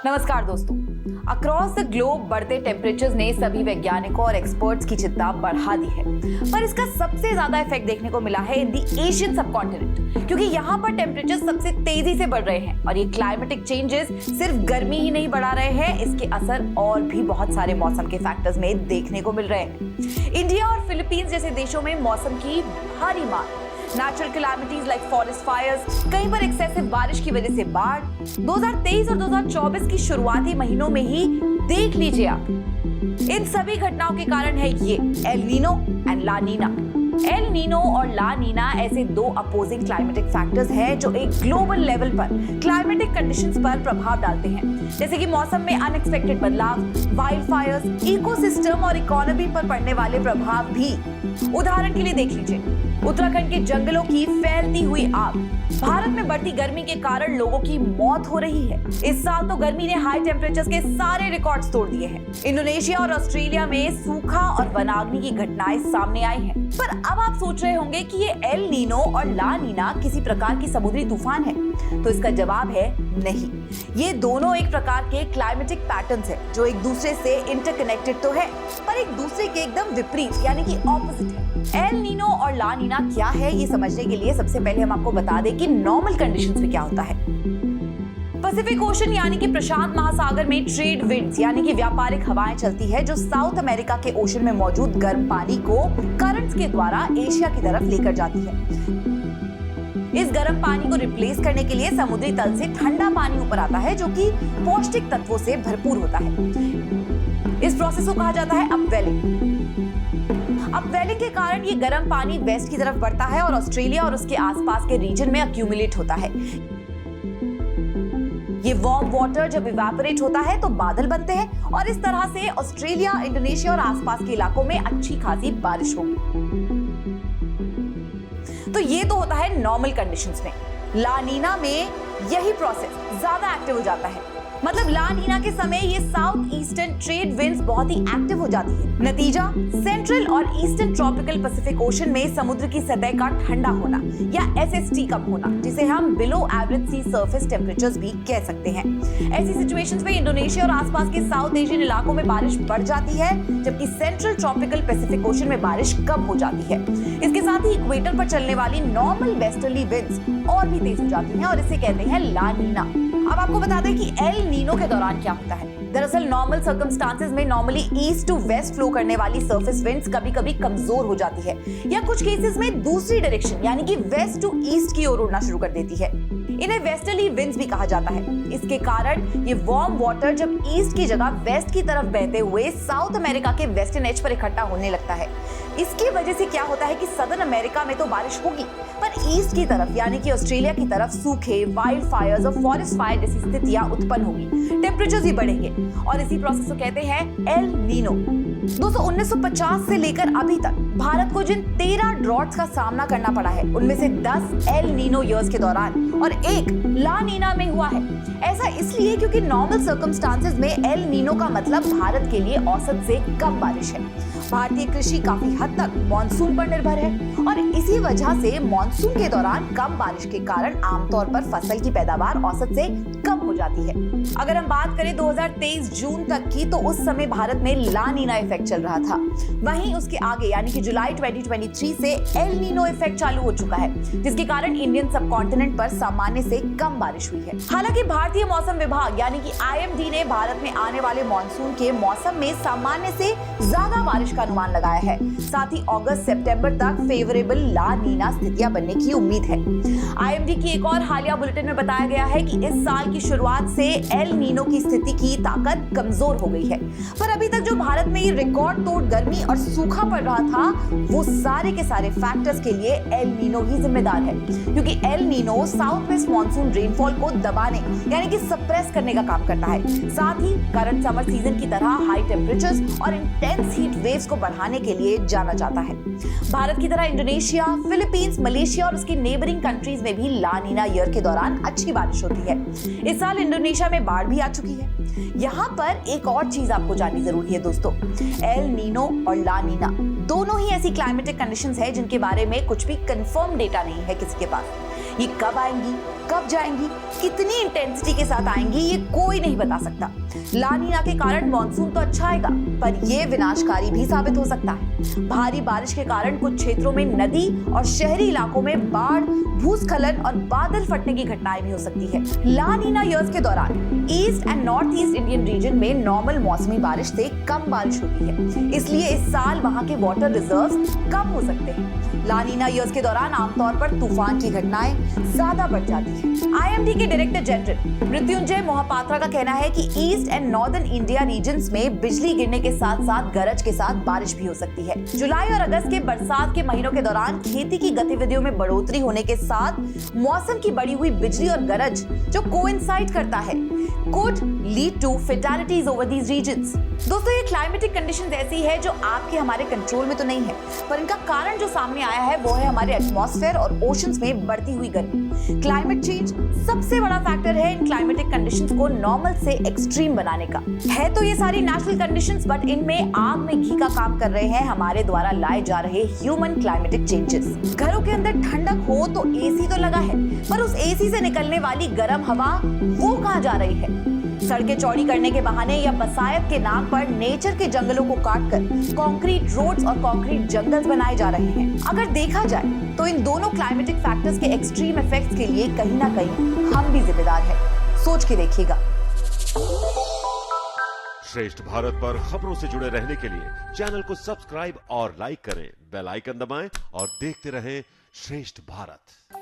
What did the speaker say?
नमस्कार दोस्तों। Across the globe बढ़ते टेम्परेचर्स ने सभी वैज्ञानिकों और एक्सपर्ट्स की चिंता बढ़ा दी है, पर इसका सबसे ज्यादा इफेक्ट देखने को मिला है इन दी एशियन सबकॉन्टिनेंट, क्योंकि यहाँ पर टेम्परेचर सबसे तेजी से बढ़ रहे हैं और ये क्लाइमेटिक चेंजेस सिर्फ गर्मी ही नहीं बढ़ा रहे हैं, इसके असर और भी बहुत सारे मौसम के फैक्टर्स में देखने को मिल रहे हैं। इंडिया और फिलीपींस जैसे देशों में मौसम की भारी मार, natural calamities like forest fires, कहीं पर एक्सेसिव बारिश की वजह से बाढ़ 2023 और 2024 की शुरुआती महीनों में ही देख लीजिए आप। इन सभी घटनाओं के कारण है ये El Nino and La Nina. El Nino और ला नीना ऐसे दो अपोजिंग क्लाइमेटिक फैक्टर्स हैं जो एक ग्लोबल लेवल पर क्लाइमेटिक कंडीशंस पर प्रभाव डालते हैं, जैसे कि मौसम में अनएक्सपेक्टेड बदलाव, वाइल्ड फायर्स, इकोसिस्टम और इकोनॉमी पर पड़ने वाले प्रभाव भी। उदाहरण के लिए देख लीजिए उत्तराखंड के जंगलों की फैलती हुई आग, भारत में बढ़ती गर्मी के कारण लोगों की मौत हो रही है। इस साल तो गर्मी ने हाई टेम्परेचर्स के सारे रिकॉर्ड्स तोड़ दिए हैं। इंडोनेशिया और ऑस्ट्रेलिया में सूखा और वनाग्नि की घटनाएं सामने आई हैं। पर अब आप सोच रहे होंगे कि ये एल नीनो और ला नीना किसी प्रकार की समुद्री तूफान है, तो इसका जवाब है नहीं। ये दोनों एक प्रकार के क्लाइमेटिक पैटर्न्स हैं जो एक दूसरे से इंटरकनेक्टेड तो है, पर एक दूसरे के एकदम विपरीत यानी कि ऑपोजिट है। एल नीनो और ला नीना क्या है, ये समझने के लिए सबसे पहले हम आपको बता दें कि नॉर्मल कंडीशंस में क्या होता है। पैसिफिक ओशन यानी कि प्रशांत महासागर में ट्रेड विंड्स यानी कि व्यापारिक हवाएं चलती है जो साउथ अमेरिका के ओशन में मौजूद गर्म पानी को करंट्स के द्वारा एशिया की तरफ लेकर जाती है। इस गर्म पानी को रिप्लेस करने के लिए समुद्री तल से ठंडा पानी ऊपर आता है जो कि पौष्टिक तत्वों से भरपूर होता है। इस प्रोसेस को कहा जाता है अपवेलिंग। अपवेलिंग के कारण ये गर्म पानी वेस्ट की तरफ बढ़ता है और ऑस्ट्रेलिया और उसके आसपास के रीजन में अक्यूमुलेट होता है। ये वार्म वाटर जब इवेपोरेट होता है तो बादल बनते हैं और इस तरह से ऑस्ट्रेलिया, इंडोनेशिया और आसपास के इलाकों में अच्छी खासी बारिश होगी। तो ये तो होता है नॉर्मल कंडीशंस में। ला नीना में यही प्रोसेस ज्यादा एक्टिव हो जाता है, मतलब ला नीना के समय ये साउथ ईस्टर्न ट्रेड विंड्स बहुत ही एक्टिव हो जाती है। नतीजा सेंट्रल और ईस्टर्न ट्रॉपिकल पैसिफिक ओशन में समुद्र की सतह का ठंडा होना या एसएसटी कम होना, जिसे हम बिलो एवरेज सी सरफेस टेम्परेचर्स भी कह सकते हैं। ऐसी सिचुएशंस में इंडोनेशिया और आसपास के साउथ एशियन इलाकों में बारिश बढ़ जाती है, जबकि सेंट्रल ट्रॉपिकल पैसिफिक ओशन में बारिश कम हो जाती है। इसके साथ ही इक्वेटर पर चलने वाली नॉर्मल वेस्टर्ली विंड्स और भी तेज हो जाती हैं और इसे कहते हैं ला नीना। अब आपको बता दें कि एल नीनो के दौरान क्या होता है। दरअसल नॉर्मल सर्कमस्टांसेस में normally east to west flow करने वाली सरफेस विंड्स कभी-कभी कमजोर हो जाती है या कुछ केसेस में दूसरी डायरेक्शन यानी कि वेस्ट टू ईस्ट की ओर उड़ना शुरू कर देती है। इन्हें वेस्टर्ली विंड्स भी कहा जाता है। इसके कारण ये वार्म वाटर जब ईस्ट की जगह वेस्ट की तरफ बहते हुए साउथ अमेरिका के वेस्टर्न एज पर इकट्ठा होने लगता है। इसकी वजह से क्या होता है कि सदर्न अमेरिका में तो बारिश होगी, पर ईस्ट की तरफ यानी कि ऑस्ट्रेलिया की तरफ सूखे, वाइल्ड फायर्स और फॉरेस्ट फायर जैसी स्थितियां उत्पन्न होगी, टेम्परेचर्स भी बढ़ेंगे और इसी प्रोसेस को कहते हैं एल नीनो। दोस्तों 1950 से लेकर अभी तक भारत को जिन 13 ड्रॉट्स का सामना करना पड़ा है, उनमें से 10 एल नीनो ईयर्स के दौरान और एक ला नीना में हुआ है। ऐसा इसलिए क्योंकि नॉर्मल सर्कमस्टांसेस में एल नीनो का मतलब भारत के लिए औसत से कम बारिश है। भारतीय कृषि काफी हद तक मॉनसून पर निर्भर है और इसी वजह से मॉनसून के दौरान कम बारिश के कारण आमतौर पर फसल की पैदावार औसत से कम हो जाती है। अगर हम बात करें 2023 जून तक की, तो उस समय भारत में ला नीना इफेक्ट चल रहा था। वहीं उसके आगे यानी कि जुलाई 2023 से एल नीनो इफेक्ट चालू हो चुका है, जिसके कारण इंडियन सबकॉन्टिनेंट पर सामान्य से कम बारिश हुई है। हालांकि भारतीय मौसम विभाग यानी कि IMD ने भारत में आने वाले मॉनसून के मौसम में सामान्य से ज्यादा बारिश का अनुमान लगाया है। साथ ही अगस्त सितंबर तक फेवरेबल ला नीना स्थितियां बनने की उम्मीद है। IMD की एक और हालिया बुलेटिन में बताया गया है कि इस साल की शुरुआत से एल नीनो की स्थिति की ताकत कमजोर हो गई है, पर अभी तक जो भारत में ये रिकॉर्ड तोड़ गर्मी और सूखा पड़ रहा था, वो सारे के सारे फैक्टर्स के लिए एल नीनो ही जिम्मेदार है, क्योंकि El Nino south west monsoon rainfall को दबाने यानी कि सप्रेस करने का काम करता है। साथ ही करंट समर सीजन की तरह हाई टेम्परेचर्स और इंटेंस हीट वेव्स को बढ़ाने के लिए जाना जाता है। भारत की तरह इंडोनेशिया, फिलीपींस, मलेशिया और उसकी नेबरिंग कंट्रीज में भी ला नीना ईयर के दौरान अच्छी बारिश होती है। इस साल इंडोनेशिया में बाढ़ भी आ चुकी है। यहाँ पर एक और चीज आपको जाननी जरूरी है दोस्तों, एल नीनो और ला नीना दोनों ही ऐसी क्लाइमेटिक कंडीशंस है जिनके बारे में कुछ भी कंफर्म डेटा नहीं है किसी के पास। ये कब आएंगी, कब जाएंगी, कितनी इंटेंसिटी के साथ आएंगी, ये कोई नहीं बता सकता। ला नीना के कारण मॉनसून तो अच्छा आएगा, पर ये विनाशकारी भी साबित हो सकता है। भारी बारिश के कारण कुछ क्षेत्रों में नदी और शहरी इलाकों में बाढ़, भूस्खलन और बादल फटने की घटनाएं भी हो सकती है। ला नीना ईयर्स के दौरान east and north east Indian reason में नॉर्मल मौसमी बारिश से कम बारिश होती है, इसलिए इस साल वहां के वाटर रिजर्व्स कम हो सकते हैं। ला नीना ईयर्स के दौरान आमतौर पर तूफान की घटनाएं ज्यादा बढ़ जाती है। IMD के डायरेक्टर जनरल मृत्युंजय मोहपात्रा का कहना है कि east and northern India regions में बिजली गिरने के साथ साथ गरज के साथ बारिश भी हो सकती है। जुलाई और अगस्त के बरसात के महीनों के दौरान खेती की गतिविधियों में बढ़ोतरी होने के साथ मौसम की बढ़ी हुई बिजली और गरज जो कोइंसाइड करता है could lead to fatalities over these regions। दोस्तों, ये क्लाइमेटिक कंडीशंस ऐसी है जो आपके हमारे कंट्रोल में तो नहीं है, पर इनका कारण जो सामने आया है वो है हमारे एटमॉस्फेयर और ओशंस में बढ़ती हुई गर्मी। क्लाइमेट चेंज सबसे बड़ा फैक्टर है इन क्लाइमेटिक कंडीशंस को नॉर्मल से एक्सट्रीम बनाने का। है तो ये सारी नेचुरल कंडीशंस, बट इनमें आग में घी का काम कर रहे हैं हमारे द्वारा लाए जा रहे ह्यूमन क्लाइमेटिक चेंजेस। घरों के अंदर ठंडक हो तो एसी तो लगा है, पर उस एसी से निकलने वाली गर्म हवा वो कहाँ जा रही है? सड़कें चौड़ी करने के बहाने या बसायत के नाम पर नेचर के जंगलों को काटकर कंक्रीट रोड्स और कंक्रीट जंगल्स बनाए जा रहे हैं। अगर देखा जाए तो इन दोनों क्लाइमेटिक फैक्टर्स के एक्सट्रीम इफेक्ट्स के लिए कहीं ना कहीं हम भी जिम्मेदार हैं। सोच के देखिएगा। श्रेष्ठ भारत पर खबरों से जुड़े रहने के लिए चैनल को सब्सक्राइब और लाइक करें, बेल आइकन दबाएं और देखते रहें श्रेष्ठ भारत।